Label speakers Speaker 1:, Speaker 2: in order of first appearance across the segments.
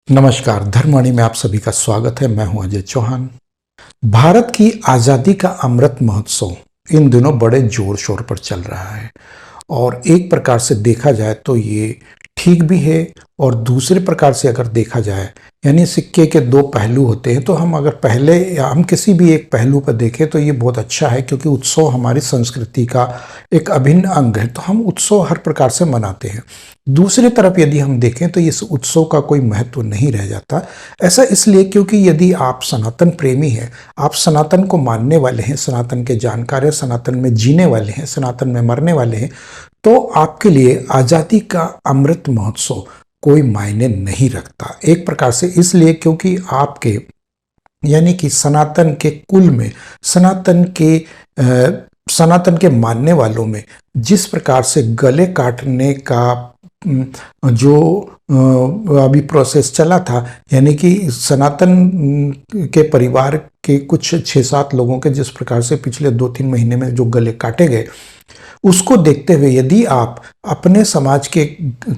Speaker 1: नमस्कार, धर्मवाणी में आप सभी का स्वागत है। मैं हूं अजय चौहान। भारत की आज़ादी का अमृत महोत्सव इन दिनों बड़े जोर शोर पर चल रहा है और एक प्रकार से देखा जाए तो ये ठीक भी है और दूसरे प्रकार से अगर देखा जाए यानी सिक्के के दो पहलू होते हैं। तो हम अगर पहले या हम किसी भी एक पहलू पर देखें तो ये बहुत अच्छा है, क्योंकि उत्सव हमारी संस्कृति का एक अभिन्न अंग है, तो हम उत्सव हर प्रकार से मनाते हैं। दूसरी तरफ यदि हम देखें तो इस उत्सव का कोई महत्व नहीं रह जाता। ऐसा इसलिए क्योंकि यदि आप सनातन प्रेमी हैं, आप सनातन को मानने वाले हैं, सनातन के जानकार हैं, सनातन में जीने वाले हैं, सनातन में मरने वाले हैं, तो आपके लिए आज़ादी का अमृत महोत्सव कोई मायने नहीं रखता। एक प्रकार से इसलिए क्योंकि आपके यानी कि सनातन के कुल में, सनातन के मानने वालों में जिस प्रकार से गले काटने का जो अभी प्रोसेस चला था, यानी कि सनातन के परिवार के कुछ 6-7 लोगों के जिस प्रकार से पिछले 2-3 महीने में जो गले काटे गए, उसको देखते हुए यदि आप अपने समाज के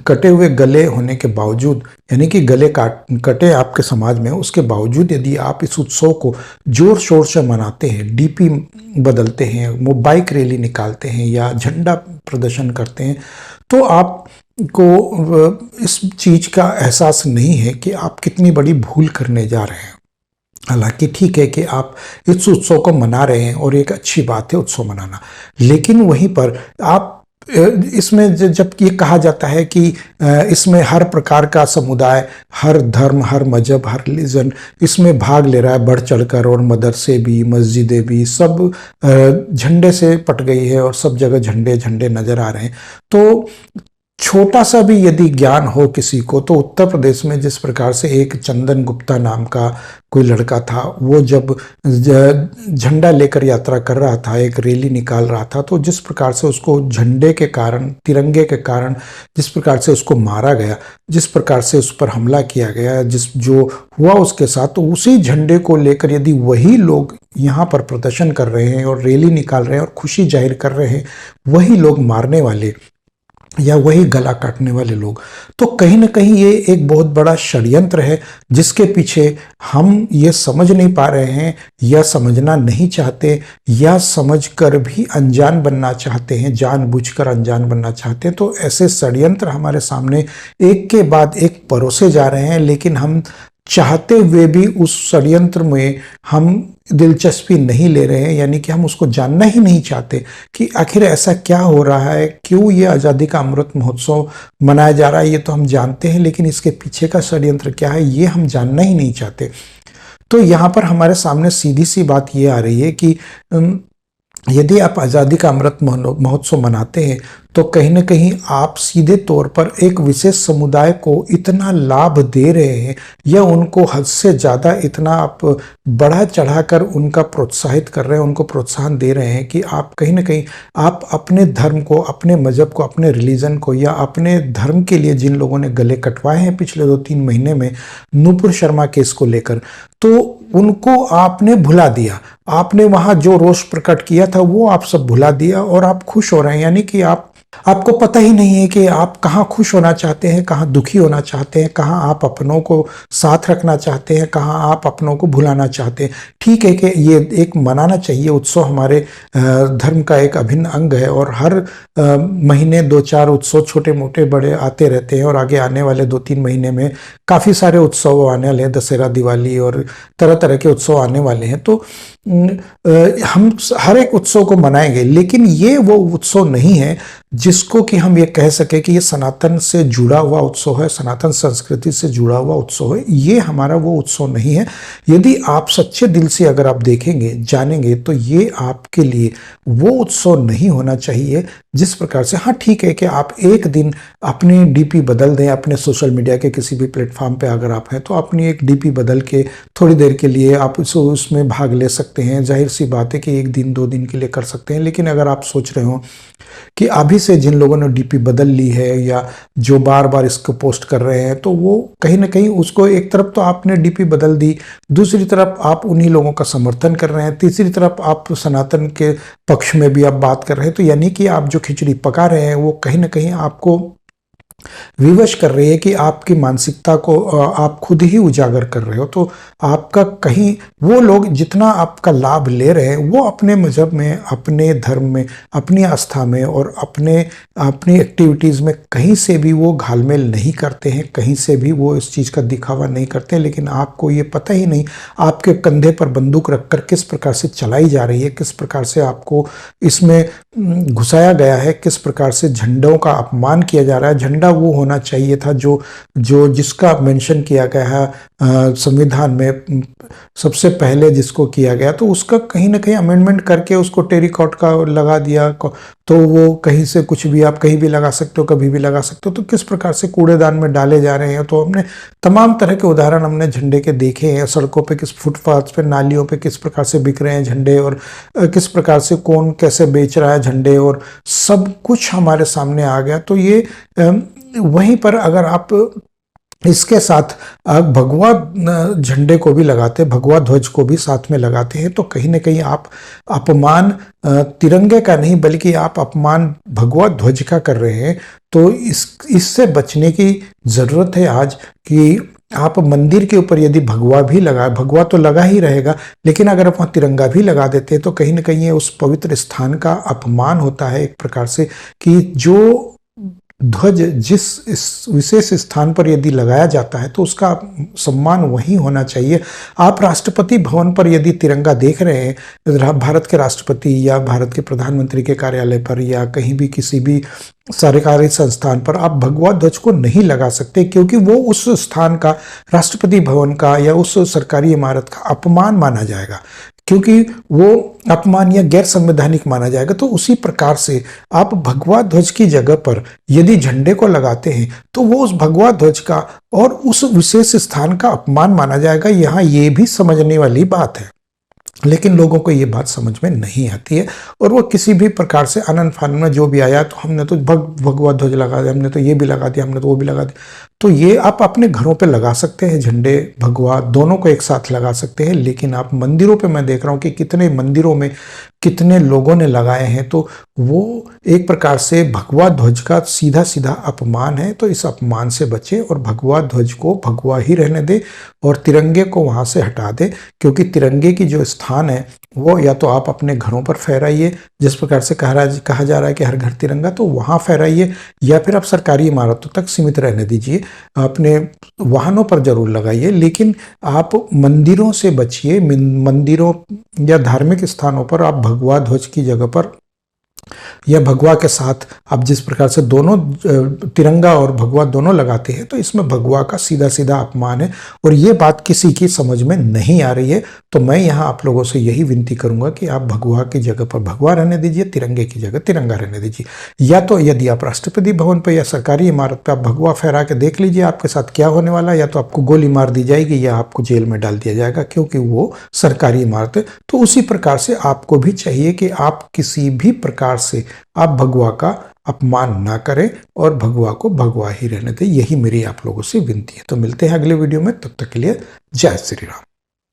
Speaker 1: कटे हुए गले होने के बावजूद, यानी कि गले कटे आपके समाज में, उसके बावजूद यदि आप इस उत्सव को जोर शोर से मनाते हैं, डीपी बदलते हैं, वो बाइक रैली निकालते हैं या झंडा प्रदर्शन करते हैं, तो आपको इस चीज का एहसास नहीं है कि आप कितनी बड़ी भूल करने जा रहे हैं। हालांकि ठीक है कि आप इस उत्सव को मना रहे हैं और एक अच्छी बात है उत्सव मनाना, लेकिन वहीं पर आप इसमें जब ये कहा जाता है कि इसमें हर प्रकार का समुदाय, हर धर्म, हर मजहब, हर रिलीजन इसमें भाग ले रहा है बढ़ चढ़कर, और मदरसे भी, मस्जिदें भी सब झंडे से पट गई है और सब जगह झंडे झंडे नजर आ रहे हैं। तो छोटा सा भी यदि ज्ञान हो किसी को, तो उत्तर प्रदेश में जिस प्रकार से एक चंदन गुप्ता नाम का कोई लड़का था, वो जब झंडा लेकर यात्रा कर रहा था, एक रैली निकाल रहा था, तो जिस प्रकार से उसको झंडे के कारण, तिरंगे के कारण जिस प्रकार से उसको मारा गया, जिस प्रकार से उस पर हमला किया गया, जो हुआ उसके साथ, तो उसी झंडे को लेकर यदि वही लोग यहाँ पर प्रदर्शन कर रहे हैं और रैली निकाल रहे हैं और खुशी जाहिर कर रहे हैं, वही लोग मारने वाले या वही गला काटने वाले लोग, तो कहीं ना कहीं ये एक बहुत बड़ा षड्यंत्र है जिसके पीछे हम ये समझ नहीं पा रहे हैं, या समझना नहीं चाहते, या समझकर भी अनजान बनना चाहते हैं, जानबूझकर अनजान बनना चाहते हैं। तो ऐसे षड्यंत्र हमारे सामने एक के बाद एक परोसे जा रहे हैं, लेकिन हम चाहते हुए भी उस षड्यंत्र में हम दिलचस्पी नहीं ले रहे हैं, यानी कि हम उसको जानना ही नहीं चाहते कि आखिर ऐसा क्या हो रहा है, क्यों ये आज़ादी का अमृत महोत्सव मनाया जा रहा है। ये तो हम जानते हैं, लेकिन इसके पीछे का षड्यंत्र क्या है ये हम जानना ही नहीं चाहते। तो यहाँ पर हमारे सामने सीधी सी बात ये आ रही है कि यदि आप आज़ादी का अमृत महोत्सव मनाते हैं, तो कहीं ना कहीं आप सीधे तौर पर एक विशेष समुदाय को इतना लाभ दे रहे हैं, या उनको हद से ज़्यादा इतना आप बढ़ा चढ़ाकर उनका प्रोत्साहित कर रहे हैं, उनको प्रोत्साहन दे रहे हैं कि आप कहीं ना कहीं आप अपने धर्म को, अपने मजहब को, अपने रिलीजन को, या अपने धर्म के लिए जिन लोगों ने गले कटवाए हैं पिछले 2-3 महीने में नूपुर शर्मा केस को लेकर, तो उनको आपने भुला दिया। आपने वहां जो रोष प्रकट किया था वो आप सब भुला दिया और आप खुश हो रहे हैं, यानी कि आपको पता ही नहीं है कि आप कहाँ खुश होना चाहते हैं, कहाँ दुखी होना चाहते हैं, कहाँ आप अपनों को साथ रखना चाहते हैं, कहाँ आप अपनों को भुलाना चाहते हैं। ठीक है कि ये एक मनाना चाहिए उत्सव, हमारे धर्म का एक अभिन्न अंग है, और हर महीने 2-4 उत्सव छोटे मोटे बड़े आते रहते हैं, और आगे आने वाले 2-3 महीने में काफ़ी सारे उत्सव आने वाले हैं, दशहरा, दिवाली और तरह तरह के उत्सव आने वाले हैं। तो हम हर एक उत्सव को मनाएंगे, लेकिन ये वो उत्सव नहीं है जिसको कि हम ये कह सके कि ये सनातन से जुड़ा हुआ उत्सव है, सनातन संस्कृति से जुड़ा हुआ उत्सव है। ये हमारा वो उत्सव नहीं है। यदि आप सच्चे दिल से अगर आप देखेंगे, जानेंगे, तो ये आपके लिए वो उत्सव नहीं होना चाहिए जिस प्रकार से, हाँ ठीक है कि आप एक दिन अपनी डीपी बदल दें, अपने सोशल मीडिया के किसी भी प्लेटफॉर्म पे अगर आप हैं तो अपनी एक डीपी बदल के थोड़ी देर के लिए आप उसमें भाग ले सकते हैं। जाहिर सी बात है कि 1 दिन 2 दिन के लिए कर सकते हैं, लेकिन अगर आप सोच रहे हो कि अभी से जिन लोगों ने डीपी बदल ली है या जो बार बार इसको पोस्ट कर रहे हैं, तो वो कहीं ना कहीं उसको, एक तरफ तो आपने डीपी बदल दी, दूसरी तरफ आप उन्हीं लोगों का समर्थन कर रहे हैं, तीसरी तरफ आप सनातन के पक्ष में भी आप बात कर रहे हैं। तो यानी कि आप जो खिचड़ी पका रहे हैं वो कहीं ना कहीं आपको विवश कर रही है कि आपकी मानसिकता को आप खुद ही उजागर कर रहे हो। तो आपका कहीं वो लोग जितना आपका लाभ ले रहे हैं वो अपने मजहब में, अपने धर्म में, अपनी आस्था में और अपनी एक्टिविटीज़ में कहीं से भी वो घालमेल नहीं करते हैं, कहीं से भी वो इस चीज़ का दिखावा नहीं करते हैं। लेकिन आपको ये पता ही नहीं आपके कंधे पर बंदूक रखकर किस प्रकार से चलाई जा रही है, किस प्रकार से आपको इसमें घुसाया गया है, किस प्रकार से झंडों का अपमान किया जा रहा है। झंडा वो होना चाहिए था जो जो जिसका मेंशन किया गया है संविधान में, सबसे पहले जिसको किया गया, तो उसका कहीं ना कहीं अमेंडमेंट करके उसको टेरिकॉट का लगा दिया। तो वो कहीं से कुछ भी आप कहीं भी लगा सकते हो, कभी भी लगा सकते हो। तो किस प्रकार से कूड़ेदान में डाले जा रहे हैं। तो हमने तमाम तरह के उदाहरण हमने झंडे के देखे हैं। सड़कों पे, किस फुटपाथ पे, नालियों पे किस प्रकार से बिक रहे हैं झंडे, और किस प्रकार से कौन कैसे बेच रहा है झंडे, और सब कुछ हमारे सामने आ गया। तो ये वहीं पर अगर आप इसके साथ भगवा झंडे को भी लगाते, भगवा ध्वज को भी साथ में लगाते हैं, तो कहीं ना कहीं आप अपमान तिरंगे का नहीं बल्कि आप अपमान भगवा ध्वज का कर रहे हैं। तो इससे बचने की ज़रूरत है आज कि आप मंदिर के ऊपर यदि भगवा भी लगा, भगवा तो लगा ही रहेगा, लेकिन अगर आप वहाँ तिरंगा भी लगा देते हैं तो कहीं ना कहीं ये उस पवित्र स्थान का अपमान होता है एक प्रकार से, कि जो ध्वज जिस इस विशेष स्थान पर यदि लगाया जाता है तो उसका सम्मान वहीं होना चाहिए। आप राष्ट्रपति भवन पर यदि तिरंगा देख रहे हैं, भारत के राष्ट्रपति या भारत के प्रधानमंत्री के कार्यालय पर या कहीं भी किसी भी सरकारी संस्थान पर आप भगवा ध्वज को नहीं लगा सकते, क्योंकि वो उस स्थान का, राष्ट्रपति भवन का या उस सरकारी इमारत का अपमान माना जाएगा, क्योंकि वो अपमान या गैर संवैधानिक माना जाएगा। तो उसी प्रकार से आप भगवा ध्वज की जगह पर यदि झंडे को लगाते हैं तो वो उस भगवा ध्वज का और उस विशेष स्थान का अपमान माना जाएगा। यहाँ ये भी समझने वाली बात है, लेकिन लोगों को ये बात समझ में नहीं आती है, और वो किसी भी प्रकार से आनंद फानन में जो भी आया, तो हमने तो भगवा ध्वज लगा दिया, हमने तो ये भी लगा दिया, हमने तो वो भी लगा दिया। तो ये आप अपने घरों पे लगा सकते हैं, झंडे भगवा दोनों को एक साथ लगा सकते हैं, लेकिन आप मंदिरों पे, मैं देख रहा हूँ कि कितने मंदिरों में कितने लोगों ने लगाए हैं। तो वो एक प्रकार से भगवा ध्वज का सीधा सीधा अपमान है। तो इस अपमान से बचे और भगवा ध्वज को भगवा ही रहने दे और तिरंगे को वहाँ से हटा दे, क्योंकि तिरंगे की जो स्थान है वो या तो आप अपने घरों पर फहराइए, जिस प्रकार से कहा जा रहा है कि हर घर तिरंगा, तो वहाँ फहराइए, या फिर आप सरकारी इमारतों तक सीमित रहने दीजिए, अपने वाहनों पर जरूर लगाइए, लेकिन आप मंदिरों से बचिए। मंदिरों या धार्मिक स्थानों पर आप भगवा ध्वज की जगह पर या भगवा के साथ आप जिस प्रकार से दोनों तिरंगा और भगवा दोनों लगाते हैं, तो इसमें भगवा का सीधा सीधा अपमान है, और ये बात किसी की समझ में नहीं आ रही है। तो मैं यहाँ आप लोगों से यही विनती करूंगा कि आप भगवा की जगह पर भगवा रहने दीजिए, तिरंगे की जगह तिरंगा रहने दीजिए। या तो यदि आप राष्ट्रपति भवन पर या सरकारी इमारत पर आप भगवा फहरा के देख लीजिए आपके साथ क्या होने वाला है, या तो आपको गोली मार दी जाएगी या आपको जेल में डाल दिया जाएगा, क्योंकि वो सरकारी इमारत है। तो उसी प्रकार से आपको भी चाहिए कि आप किसी भी प्रकार से आप भगवा का अपमान ना करें और भगवा को भगवा ही रहने दें। यही मेरी आप लोगों से विनती है। तो मिलते हैं अगले वीडियो में, तब तक के लिए जय श्री राम।